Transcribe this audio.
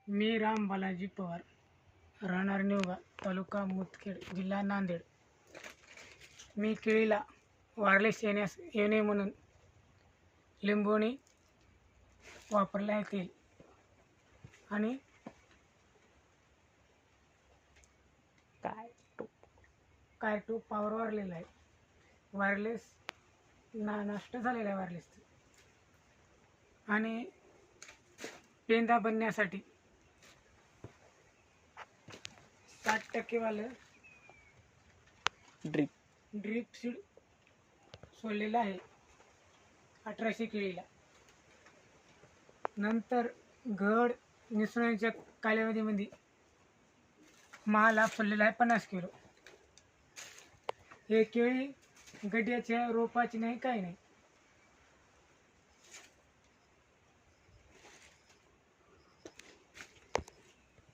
मी राम बालाजी पवार, राहणार निवगा, तालुका मुदखेड, जिल्हा नांदेड. मी केळीला वारलेस येऊ नये म्हणून लिंबोणी वापरले आहे तेल आणि काय टू पावर वारलेला आहे. वायरलेस नष्ट झालेला आहे वायरलेस. आणि पेंदा बनण्यासाठी 60% वालं ड्रीप सीड सोडलेलं आहे 1800 केळीला. नंतर घड निसरण्याच्या कालावधीमध्ये महालाभ सोडलेला आहे 50 किलो. हे केळी गड्याच्या रोपाची नाही, काही नाही.